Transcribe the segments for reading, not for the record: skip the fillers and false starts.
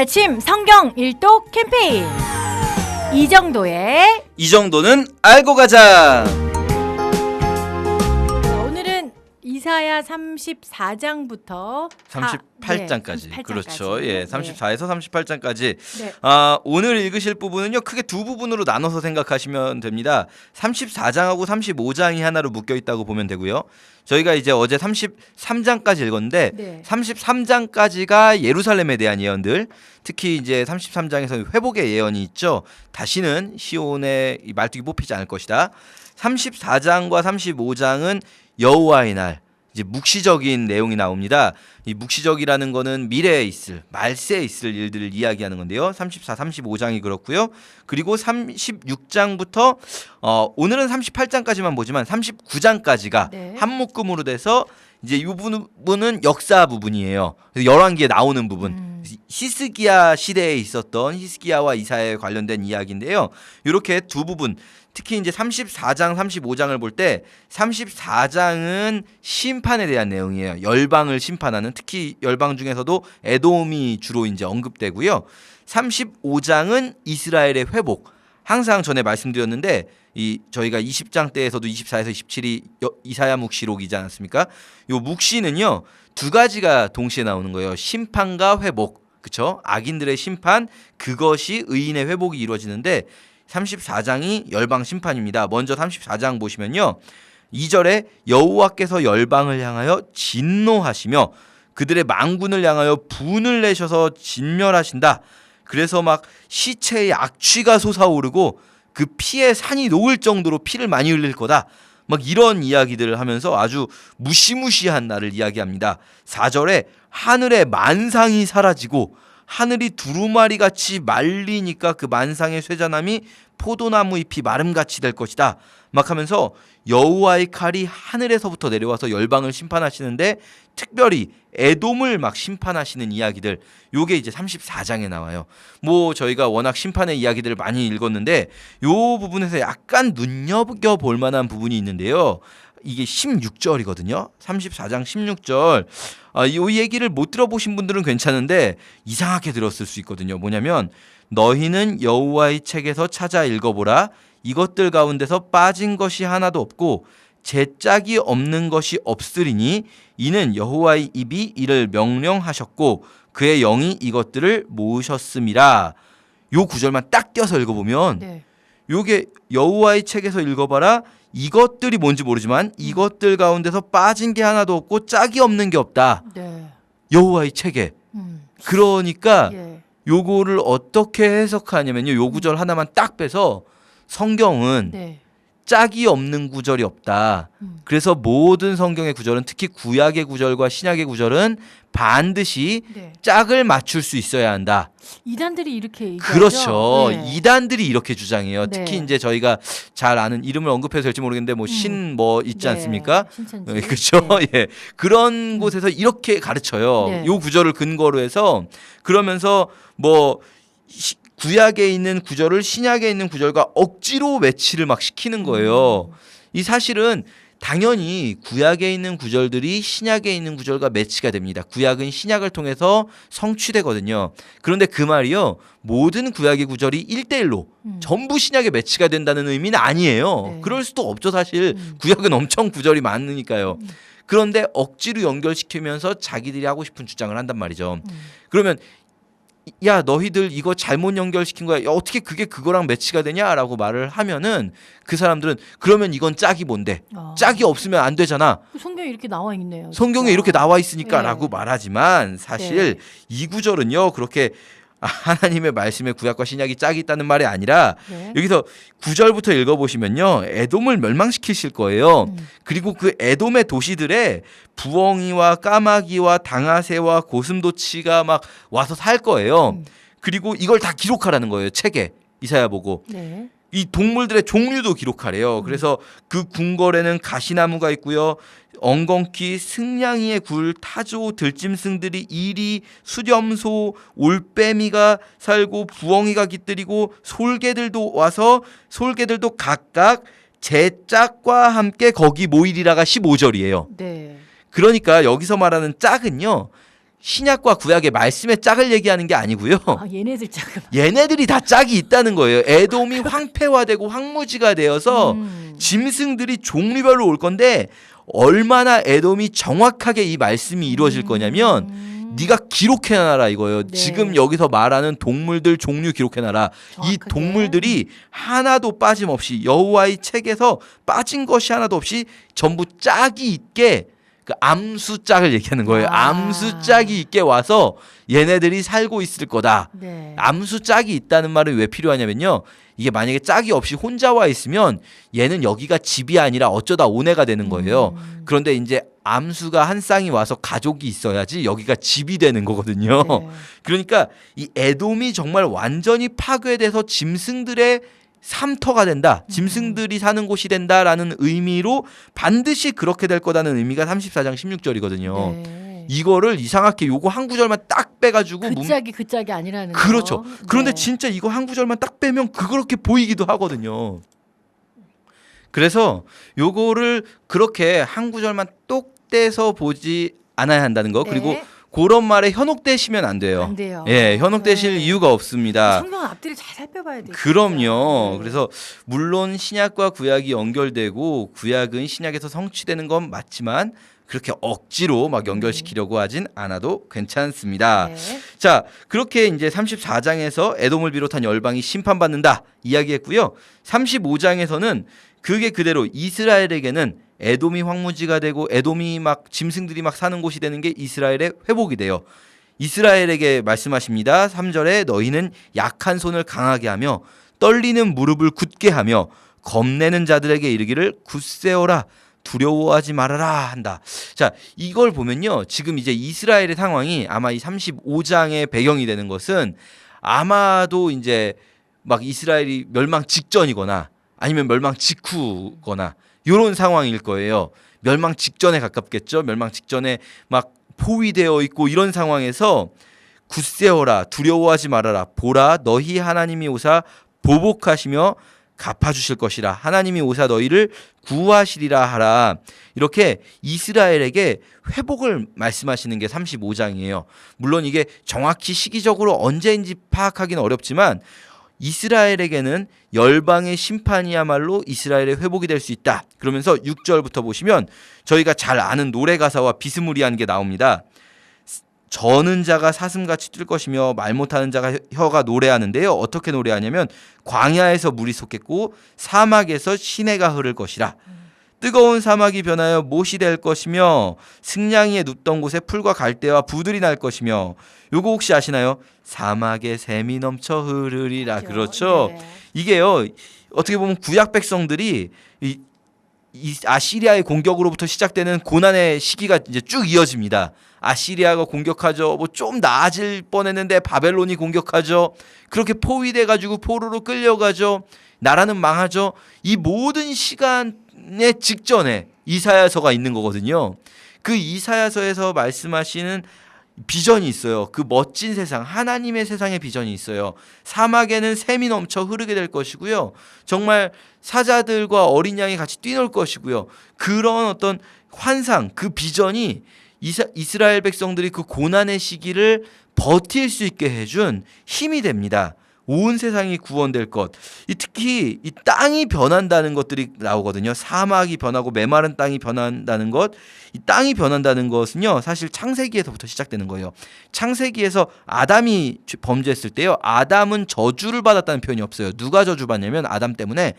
아침 성경 일독 캠페인 이 정도는 알고 가자. 오늘은 이사야 34장부터 38장까지. 네, 그렇죠. 예, 34에서 38장까지. 네. 오늘 읽으실 부분은요, 크게 두 부분으로 나눠서 생각하시면 됩니다. 34장하고 35장이 하나로 묶여 있다고 보면 되고요. 저희가 이제 어제 33장까지 읽었는데, 네. 33장까지가 예루살렘에 대한 예언들, 특히 이제 33장에서 회복의 예언이 있죠. 다시는 시온의 말뚝이 뽑히지 않을 것이다. 34장과 35장은 여호와의 날, 이제 묵시적인 내용이 나옵니다. 이 묵시적이라는 거는 미래에 있을, 말세에 있을 일들을 이야기하는 건데요. 34, 35장이 그렇고요. 그리고 36장부터 오늘은 38장까지만 보지만 39장까지가 네. 한 묶음으로 돼서 이제 이 부분은 역사 부분이에요. 열왕기에 나오는 부분. 히스기야 시대에 있었던 히스기야와 이사야에 관련된 이야기인데요. 이렇게 두 부분, 특히 이제 34장, 35장을 볼 때 34장은 심판에 대한 내용이에요. 열방을 심판하는, 특히 열방 중에서도 에돔이 주로 이제 언급되고요. 35장은 이스라엘의 회복. 항상 전에 말씀드렸는데 저희가 20장 때에서도 24에서 27이 이사야 묵시록이지 않았습니까? 요 묵시는요, 두 가지가 동시에 나오는 거예요. 심판과 회복. 그렇죠? 악인들의 심판, 그것이 의인의 회복이 이루어지는데 34장이 열방 심판입니다. 먼저 34장 보시면요, 2절에 여호와께서 열방을 향하여 진노하시며 그들의 만군을 향하여 분을 내셔서 진멸하신다. 그래서 막 시체의 악취가 솟아오르고 그 피에 산이 녹을 정도로 피를 많이 흘릴 거다. 막 이런 이야기들을 하면서 아주 무시무시한 날을 이야기합니다. 4절에 하늘의 만상이 사라지고 하늘이 두루마리같이 말리니까 그 만상의 쇠자남이 포도나무 잎이 마름같이 될 것이다. 막 하면서 여호와의 칼이 하늘에서부터 내려와서 열방을 심판하시는데 특별히 에돔을 막 심판하시는 이야기들, 요게 이제 34장에 나와요. 뭐 저희가 워낙 심판의 이야기들을 많이 읽었는데 요 부분에서 약간 눈여겨볼 만한 부분이 있는데요. 이게 16절이거든요. 34장 16절. 이 얘기를 못 들어보신 분들은 괜찮은데 이상하게 들었을 수 있거든요. 뭐냐면 너희는 여호와의 책에서 찾아 읽어보라. 이것들 가운데서 빠진 것이 하나도 없고 제 짝이 없는 것이 없으리니 이는 여호와의 입이 이를 명령하셨고 그의 영이 이것들을 모으셨음이라. 요 구절만 딱 떼어서 읽어보면 네. 요게 여호와의 책에서 읽어봐라. 이것들이 뭔지 모르지만 이것들 가운데서 빠진 게 하나도 없고 짝이 없는 게 없다. 네. 여호와의 책에. 그러니까 예. 요거를 어떻게 해석하냐면요, 요 구절 하나만 딱 빼서 성경은 네. 짝이 없는 구절이 없다. 그래서 모든 성경의 구절은, 특히 구약의 구절과 신약의 구절은 반드시 네. 짝을 맞출 수 있어야 한다. 이단들이 이렇게 얘기하죠. 그렇죠. 네. 이단들이 이렇게 주장해요. 네. 특히 이제 저희가 잘 아는, 이름을 언급해도 될지 모르겠는데 뭐 신 뭐 있지 네. 않습니까? 신천지. 그렇죠. 네. 예. 그런 곳에서 이렇게 가르쳐요. 네. 요 구절을 근거로 해서, 그러면서 뭐 구약에 있는 구절을 신약에 있는 구절과 억지로 매치를 막 시키는 거예요. 이 사실은 당연히 구약에 있는 구절들이 신약에 있는 구절과 매치가 됩니다. 구약은 신약을 통해서 성취되거든요. 그런데 그 말이요, 모든 구약의 구절이 1대1로 전부 신약에 매치가 된다는 의미는 아니에요. 네. 그럴 수도 없죠, 사실. 구약은 엄청 구절이 많으니까요. 그런데 억지로 연결시키면서 자기들이 하고 싶은 주장을 한단 말이죠. 그러면 야, 너희들 이거 잘못 연결시킨 거야. 야, 어떻게 그게 그거랑 매치가 되냐라고 말을 하면은 그 사람들은 그러면 이건 짝이 뭔데? 짝이 없으면 안 되잖아. 성경에 이렇게 나와 있네요. 성경에 진짜. 이렇게 나와 있으니까라고 네. 말하지만 사실 이 구절은요, 그렇게 하나님의 말씀에 구약과 신약이 짝이 있다는 말이 아니라 네. 여기서 9절부터 읽어보시면요, 에돔을 멸망시키실 거예요. 그리고 그 에돔의 도시들에 부엉이와 까마귀와 당아새와 고슴도치가 막 와서 살 거예요. 그리고 이걸 다 기록하라는 거예요, 책에. 이사야 보고. 네. 이 동물들의 종류도 기록하래요. 그래서 그 궁궐에는 가시나무가 있고요, 엉겅퀴, 승냥이의 굴, 타조, 들짐승들이, 이리, 수렴소, 올빼미가 살고 부엉이가 깃들이고 솔개들도 와서 솔개들도 각각 제 짝과 함께 거기 모이리라가 15절이에요. 네. 그러니까 여기서 말하는 짝은요, 신약과 구약의 말씀의 짝을 얘기하는 게 아니고요. 얘네들 짝은. 얘네들이 다 짝이 있다는 거예요. 에돔이 황폐화되고 황무지가 되어서 짐승들이 종류별로 올 건데 얼마나 에돔이 정확하게 이 말씀이 이루어질 거냐면 네가 기록해놔라 이거예요. 네. 지금 여기서 말하는 동물들 종류 기록해놔라. 이 정확하게. 동물들이 하나도 빠짐없이 여호와의 책에서 빠진 것이 하나도 없이 전부 짝이 있게 그 암수짝을 얘기하는 거예요. 암수짝이 있게 와서 얘네들이 살고 있을 거다. 네. 암수짝이 있다는 말은 왜 필요하냐면요. 이게 만약에 짝이 없이 혼자 와 있으면 얘는 여기가 집이 아니라 어쩌다 오네가 되는 거예요. 그런데 이제 암수가 한 쌍이 와서 가족이 있어야지 여기가 집이 되는 거거든요. 네. 그러니까 이 에돔이 정말 완전히 파괴돼서 짐승들의 삼터가 된다. 짐승들이 사는 곳이 된다라는 의미로 반드시 그렇게 될 거다는 의미가 34장 16절이거든요. 네. 이거를 이상하게 요거 한 구절만 딱 빼가지고 그 짝이 아니라는 거. 그렇죠. 그런데 네. 진짜 이거 한 구절만 딱 빼면 그렇게 보이기도 하거든요. 그래서 요거를 그렇게 한 구절만 똑 떼서 보지 않아야 한다는 거. 네. 그리고 그런 말에 현혹되시면 안 돼요. 안 돼요. 예, 현혹되실 네. 이유가 없습니다. 성경 앞뒤를 잘 살펴봐야 돼요. 그럼요. 네. 그래서 물론 신약과 구약이 연결되고 구약은 신약에서 성취되는 건 맞지만 그렇게 억지로 막 연결시키려고 하진 않아도 괜찮습니다. 네. 자, 그렇게 이제 34장에서 에돔을 비롯한 열방이 심판받는다 이야기했고요. 35장에서는 그게 그대로 이스라엘에게는 에돔이 황무지가 되고 에돔이 막 짐승들이 막 사는 곳이 되는 게 이스라엘의 회복이 돼요. 이스라엘에게 말씀하십니다. 3절에 너희는 약한 손을 강하게 하며 떨리는 무릎을 굳게 하며 겁내는 자들에게 이르기를 굳세어라 두려워하지 말아라 한다. 자, 이걸 보면요. 지금 이제 이스라엘의 상황이 아마 이 35장의 배경이 되는 것은 아마도 이제 막 이스라엘이 멸망 직전이거나 아니면 멸망 직후거나 이런 상황일 거예요. 멸망 직전에 가깝겠죠. 멸망 직전에 막 포위되어 있고 이런 상황에서 굳세어라 두려워하지 말아라 보라 너희 하나님이 오사 보복하시며 갚아주실 것이라 하나님이 오사 너희를 구하시리라 하라. 이렇게 이스라엘에게 회복을 말씀하시는 게 35장이에요. 물론 이게 정확히 시기적으로 언제인지 파악하기는 어렵지만 이스라엘에게는 열방의 심판이야말로 이스라엘의 회복이 될 수 있다. 그러면서 6절부터 보시면 저희가 잘 아는 노래 가사와 비스무리한 게 나옵니다. 저는 자가 사슴같이 뛸 것이며 말 못하는 자가 혀가 노래하는데요. 어떻게 노래하냐면 광야에서 물이 솟겠고 사막에서 시내가 흐를 것이라. 뜨거운 사막이 변하여 못이 될 것이며 승냥이에 눕던 곳에 풀과 갈대와 부들이 날 것이며 요거 혹시 아시나요? 사막에 샘이 넘쳐 흐르리라. 그렇죠. 네. 이게요. 어떻게 보면 구약 백성들이 이 아시리아의 공격으로부터 시작되는 고난의 시기가 이제 쭉 이어집니다. 아시리아가 공격하죠. 뭐 좀 나아질 뻔했는데 바벨론이 공격하죠. 그렇게 포위돼 가지고 포로로 끌려가죠. 나라는 망하죠. 이 모든 시간의 직전에 이사야서가 있는 거거든요. 그 이사야서에서 말씀하시는 비전이 있어요. 그 멋진 세상, 하나님의 세상의 비전이 있어요. 사막에는 샘이 넘쳐 흐르게 될 것이고요. 정말 사자들과 어린 양이 같이 뛰놀 것이고요. 그런 어떤 환상, 그 비전이 이스라엘 백성들이 그 고난의 시기를 버틸 수 있게 해준 힘이 됩니다. 온 세상이 구원될 것. 특히 이 땅이 변한다는 것들이 나오거든요. 사막이 변하고 메마른 땅이 변한다는 것. 이 땅이 변한다는 것은요. 사실 창세기에서부터 시작되는 거예요. 창세기에서 아담이 범죄했을 때요. 아담은 저주를 받았다는 표현이 없어요. 누가 저주받냐면 아담 때문에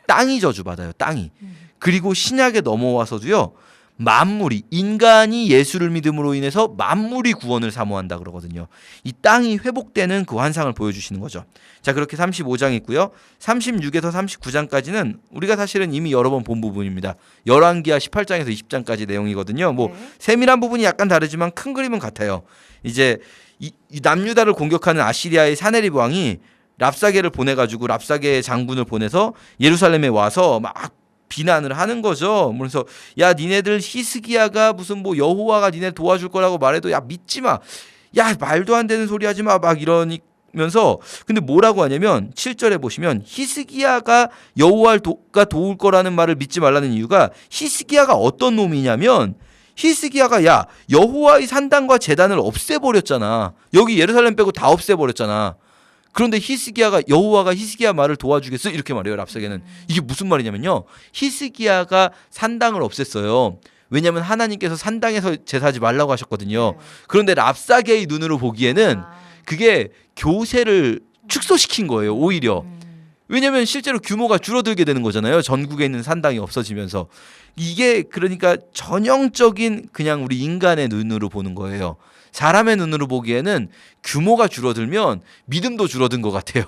땅이 저주받아요. 땅이. 그리고 신약에 넘어와서도요. 만물이 인간이 예수를 믿음으로 인해서 만물이 구원을 사모한다 그러거든요. 이 땅이 회복되는 그 환상을 보여주시는 거죠. 자, 그렇게 35장 있고요. 36에서 39장까지는 우리가 사실은 이미 여러 번 본 부분입니다. 열왕기하 18장에서 20장까지 내용이거든요. 뭐 네. 세밀한 부분이 약간 다르지만 큰 그림은 같아요. 이제 이 남유다를 공격하는 아시리아의 사네립 왕이 랍사게를 보내가지고 랍사게 장군을 보내서 예루살렘에 와서 막 비난을 하는 거죠. 그래서 야 니네들 히스기야가 무슨 뭐 여호와가 니네 도와줄 거라고 말해도 야 믿지 마. 야 말도 안 되는 소리 하지 마. 막 이러면서 근데 뭐라고 하냐면 7절에 보시면 히스기야가 여호와가 도울 거라는 말을 믿지 말라는 이유가 히스기야가 어떤 놈이냐면 히스기야가 야 여호와의 산당과 제단을 없애버렸잖아. 여기 예루살렘 빼고 다 없애버렸잖아. 그런데 여호와가 히스기야 말을 도와주겠어? 이렇게 말해요. 랍사게는. 이게 무슨 말이냐면요. 히스기야가 산당을 없앴어요. 왜냐하면 하나님께서 산당에서 제사하지 말라고 하셨거든요. 그런데 랍사게의 눈으로 보기에는 그게 교세를 축소시킨 거예요. 오히려. 왜냐하면 실제로 규모가 줄어들게 되는 거잖아요. 전국에 있는 산당이 없어지면서. 이게 그러니까 전형적인 그냥 우리 인간의 눈으로 보는 거예요. 사람의 눈으로 보기에는 규모가 줄어들면 믿음도 줄어든 것 같아요.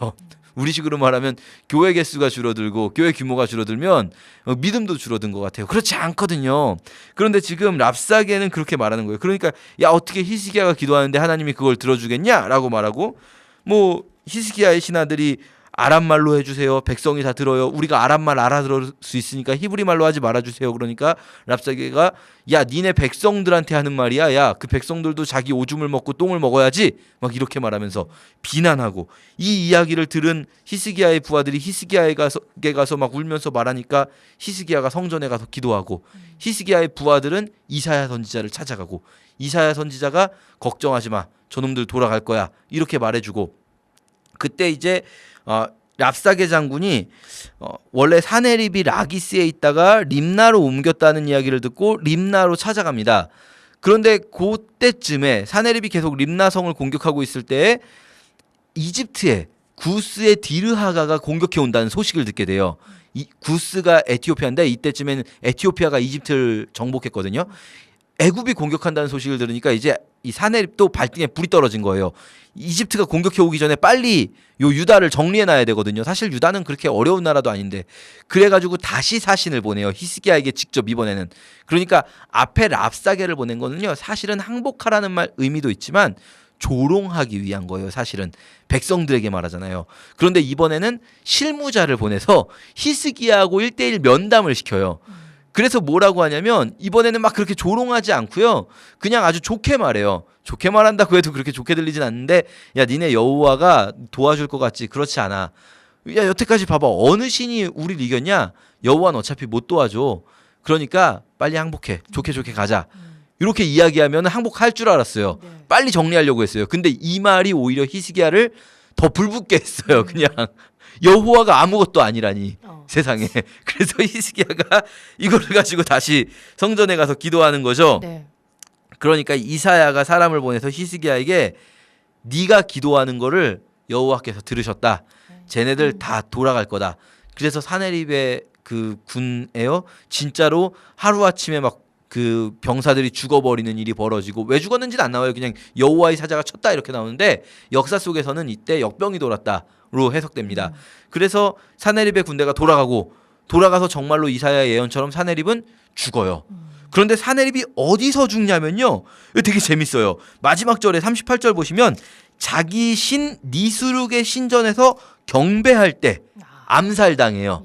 우리식으로 말하면 교회 개수가 줄어들고 교회 규모가 줄어들면 믿음도 줄어든 것 같아요. 그렇지 않거든요. 그런데 지금 랍사게는 그렇게 말하는 거예요. 그러니까 야 어떻게 히스기야가 기도하는데 하나님이 그걸 들어주겠냐라고 말하고 뭐 히스기야의 신하들이 아람말로 해주세요. 백성이 다 들어요. 우리가 아람말 알아들을 수 있으니까 히브리 말로 하지 말아주세요. 그러니까 랍사게가 야 니네 백성들한테 하는 말이야. 야 그 백성들도 자기 오줌을 먹고 똥을 먹어야지. 막 이렇게 말하면서 비난하고 이 이야기를 들은 히스기야의 부하들이 히스기야에게 가서 막 울면서 말하니까 히스기야가 성전에 가서 기도하고 히스기야의 부하들은 이사야 선지자를 찾아가고 이사야 선지자가 걱정하지 마. 저놈들 돌아갈 거야. 이렇게 말해주고 그때 이제 랍사게 장군이 원래 사네립이 라기스에 있다가 림나로 옮겼다는 이야기를 듣고 림나로 찾아갑니다. 그런데 그때쯤에 사네립이 계속 림나성을 공격하고 있을 때 이집트에 구스의 디르하가가 공격해 온다는 소식을 듣게 돼요. 구스가 에티오피아인데 이때쯤에는 에티오피아가 이집트를 정복했거든요. 애굽이 공격한다는 소식을 들으니까 이제 이 사네립도 발등에 불이 떨어진 거예요. 이집트가 공격해 오기 전에 빨리 요 유다를 정리해놔야 되거든요. 사실 유다는 그렇게 어려운 나라도 아닌데 그래가지고 다시 사신을 보내요. 히스기야에게 직접 이번에는. 그러니까 앞에 랍사게를 보낸 거는요. 사실은 항복하라는 말 의미도 있지만 조롱하기 위한 거예요. 사실은 백성들에게 말하잖아요. 그런데 이번에는 실무자를 보내서 히스기야하고 1대1 면담을 시켜요. 그래서 뭐라고 하냐면 이번에는 막 그렇게 조롱하지 않고요. 그냥 아주 좋게 말해요. 좋게 말한다고 해도 그렇게 좋게 들리진 않는데 야 니네 여호와가 도와줄 것 같지? 그렇지 않아. 야 여태까지 봐봐. 어느 신이 우리를 이겼냐? 여호와는 어차피 못 도와줘. 그러니까 빨리 항복해. 좋게 가자. 이렇게 이야기하면 항복할 줄 알았어요. 빨리 정리하려고 했어요. 근데 이 말이 오히려 히스기야를 더 불붙게 했어요. 그냥 여호와가 아무것도 아니라니 세상에. 그래서 히스기야가 이거를 가지고 다시 성전에 가서 기도하는 거죠. 네. 그러니까 이사야가 사람을 보내서 히스기야에게 네가 기도하는 거를 여호와께서 들으셨다. 쟤네들 다 돌아갈 거다. 그래서 사네립의 그 군에요. 진짜로 하루아침에 막 그 병사들이 죽어버리는 일이 벌어지고 왜 죽었는지는 안 나와요. 그냥 여호와의 사자가 쳤다 이렇게 나오는데 역사 속에서는 이때 역병이 돌았다로 해석됩니다. 그래서 사네립의 군대가 돌아가서 정말로 이사야의 예언처럼 사네립은 죽어요. 그런데 사네립이 어디서 죽냐면요. 이거 되게 재밌어요. 마지막 절에 38절 보시면 자기 신 니스룩의 신전에서 경배할 때 암살당해요.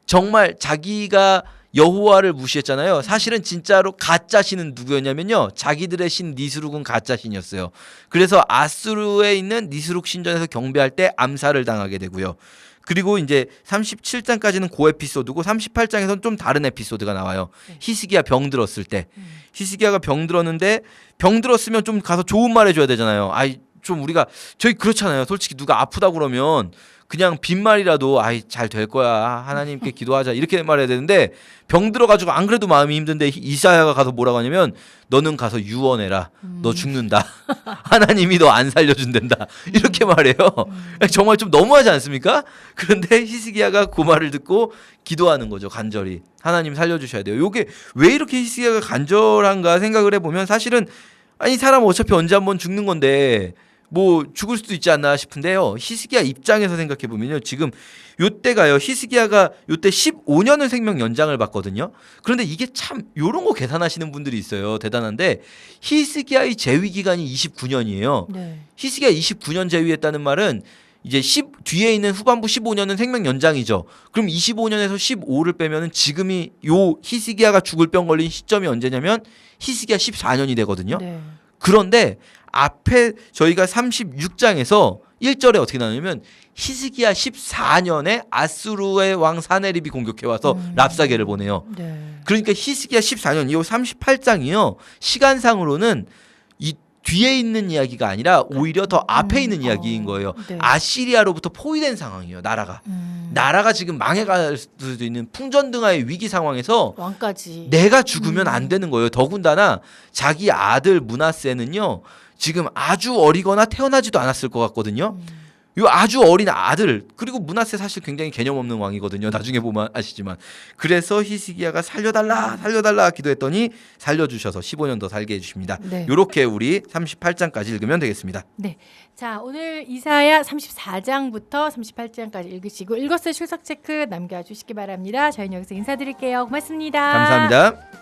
정말 자기가 여호와를 무시했잖아요. 사실은 진짜로 가짜 신은 누구였냐면요. 자기들의 신 니스룩은 가짜 신이었어요. 그래서 아수르에 있는 니스룩 신전에서 경배할 때 암살을 당하게 되고요. 그리고 이제 37장까지는 그 에피소드고 38장에서는 좀 다른 에피소드가 나와요. 히스기야 병들었을 때. 히스기야가 병들었는데 병들었으면 좀 가서 좋은 말 해줘야 되잖아요. 아이 좀 우리가 저희 그렇잖아요. 솔직히 누가 아프다 그러면 그냥 빈말이라도 아이 잘 될 거야. 하나님께 기도하자. 이렇게 말해야 되는데 병 들어가지고 안 그래도 마음이 힘든데 이사야가 가서 뭐라고 하냐면 너는 가서 유언해라. 너 죽는다. 하나님이 너 안 살려준단다. 이렇게 말해요. 정말 좀 너무하지 않습니까? 그런데 히스기야가 그 말을 듣고 기도하는 거죠. 간절히. 하나님 살려주셔야 돼요. 이게 왜 이렇게 히스기야가 간절한가 생각을 해보면 사실은 아니 사람 어차피 언제 한번 죽는 건데 뭐 죽을 수도 있지 않나 싶은데요. 히스기야 입장에서 생각해 보면요. 지금 요때가요. 히스기야가 요때 15년을 생명 연장을 받거든요. 그런데 이게 참 요런 거 계산하시는 분들이 있어요. 대단한데 히스기야의 재위 기간이 29년이에요. 네. 히스기야 29년 재위했다는 말은 이제 뒤에 있는 후반부 15년은 생명 연장이죠. 그럼 25년에서 15를 빼면은 지금이 요 히스기야가 죽을 병 걸린 시점이 언제냐면 히스기야 14년이 되거든요. 네. 그런데 앞에 저희가 36장에서 1절에 어떻게 나오냐면 히스기야 14년에 아수르의 왕 사네립이 공격해 와서 랍사게를 보내요. 네. 그러니까 히스기야 14년 이 38장이요. 시간상으로는 이 뒤에 있는 이야기가 아니라 오히려 더 앞에 있는 이야기인 거예요. 네. 아시리아로부터 포위된 상황이에요. 나라가 지금 망해갈 수도 있는 풍전등화의 위기 상황에서 왕까지. 내가 죽으면 안 되는 거예요. 더군다나 자기 아들 므낫세는요. 지금 아주 어리거나 태어나지도 않았을 것 같거든요. 이 아주 어린 아들 그리고 므낫세 사실 굉장히 개념 없는 왕이거든요. 나중에 보면 아시지만 그래서 히스기야가 살려달라 기도했더니 살려주셔서 15년 더 살게 해주십니다. 네. 이렇게 우리 38장까지 읽으면 되겠습니다. 네. 자, 오늘 이사야 34장부터 38장까지 읽으시고 읽었을 출석 체크 남겨주시기 바랍니다. 저희는 여기서 인사드릴게요. 고맙습니다. 감사합니다.